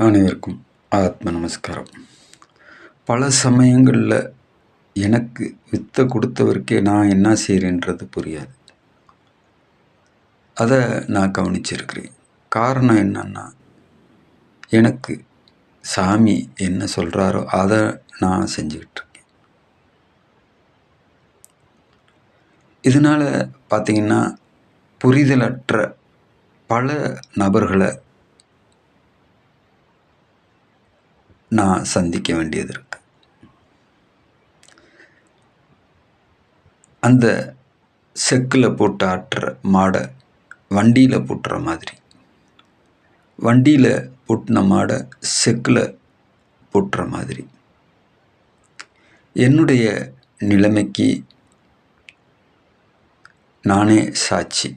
அனைவருக்கும் ஆத்ம நமஸ்காரம். பல சமயங்களில் எனக்கு வித்தை கொடுத்தவருக்கே நான் என்ன செய்கிறேன்றது புரியாது. அதை நான் கவனிச்சிருக்கிறேன். காரணம் என்னன்னா, எனக்கு சாமி என்ன சொல்கிறாரோ அதை நான் செஞ்சுக்கிட்டு இருக்கேன். இதனால் பார்த்திங்கன்னா, புரிதலற்ற பல நபர்களை நான் சந்திக்க வேண்டியது இருக்கு. அந்த செக்கில் போட்டு ஆட்டுற மாடை வண்டியில் போட்டுற மாதிரி, வண்டியில் போட்டின மாடை செக்கில் போட்டுற மாதிரி என்னுடைய நிலைமைக்கு நானே சாட்சி.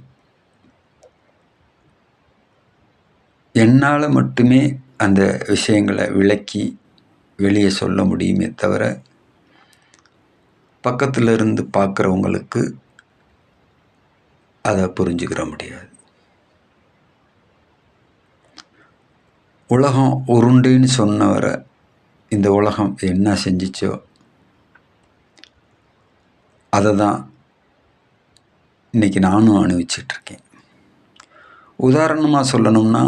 என்னால் மட்டுமே அந்த விஷயங்களை விளக்கி வெளியே சொல்ல முடியுமே தவிர, பக்கத்தில் இருந்து பார்க்குறவங்களுக்கு அதை புரிஞ்சுக்கிற முடியாது. உலகம் உருண்டுன்னு சொன்னவரை இந்த உலகம் என்ன செஞ்சிச்சோ அதை தான் இன்றைக்கி நானும் அனுபவிச்சிட்ருக்கேன். உதாரணமாக சொல்லணும்னா,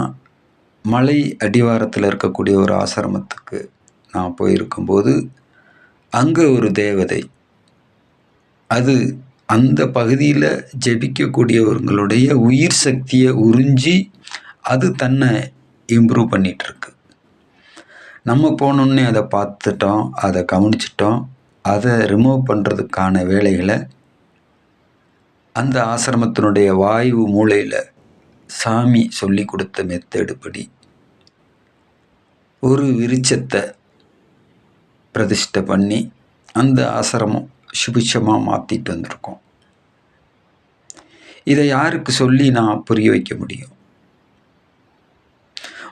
மலை அடிவாரத்தில் இருக்கக்கூடிய ஒரு ஆசிரமத்துக்கு நான் போயிருக்கும்போது, அங்கே ஒரு தேவதை, அது அந்த பகுதியில் ஜெபிக்கக்கூடியவர்களுடைய உயிர் சக்தியை உறிஞ்சி அது தன்னை இம்ப்ரூவ் பண்ணிகிட்ருக்கு. நம்ம போனோன்னே அதை பார்த்துட்டோம், அதை கவனிச்சிட்டோம். அதை ரிமூவ் பண்ணுறதுக்கான வேலைகளை அந்த ஆசிரமத்தினுடைய வாயு மூளையில் சாமி சொல்லி கொடுத்த மெத்தேடு படி ஒரு விருட்சத்தை பிரதிஷ்டை பண்ணி அந்த ஆசிரமம் சுபிட்சமாக மாற்றிட்டு வந்திருக்கோம். இதை யாருக்கு சொல்லி நான் புரிய வைக்க முடியும்?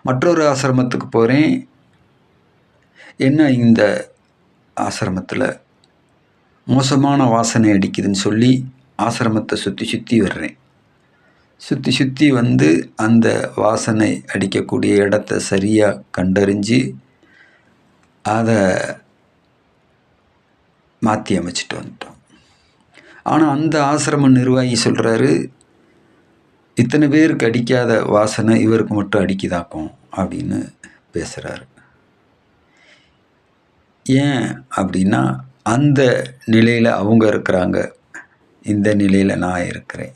மற்றொரு ஆசிரமத்துக்கு போகிறேன். என்ன இந்த ஆசிரமத்தில் மோசமான வாசனை அடிக்குதுன்னு சொல்லி ஆசிரமத்தை சுற்றி சுற்றி வர்றேன். சுற்றி சுற்றி வந்து அந்த வாசனை அடிக்கக்கூடிய இடத்த சரியாக கண்டறிஞ்சு அதை மாற்றி அமைச்சிட்டு வந்துட்டோம். ஆனால் அந்த ஆசிரம நிர்வாகி சொல்கிறாரு, இத்தனை பேருக்கு அடிக்காத வாசனை இவருக்கு மட்டும் அடிக்குதாக்கும் அப்படின்னு பேசுகிறாரு. ஏன் அப்படின்னா, அந்த நிலையில் அவங்க இருக்கிறாங்க, இந்த நிலையில் நான் இருக்கிறேன்.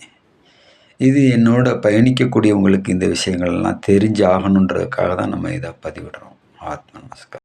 இது என்னோட பயணிக்கக்கூடியவங்களுக்கு இந்த விஷயங்கள்லாம் தெரிஞ்சு ஆகணுன்றதுக்காக தான் நம்ம இதை பதிவிடுறோம். ஆத்ம நமஸ்காரம்.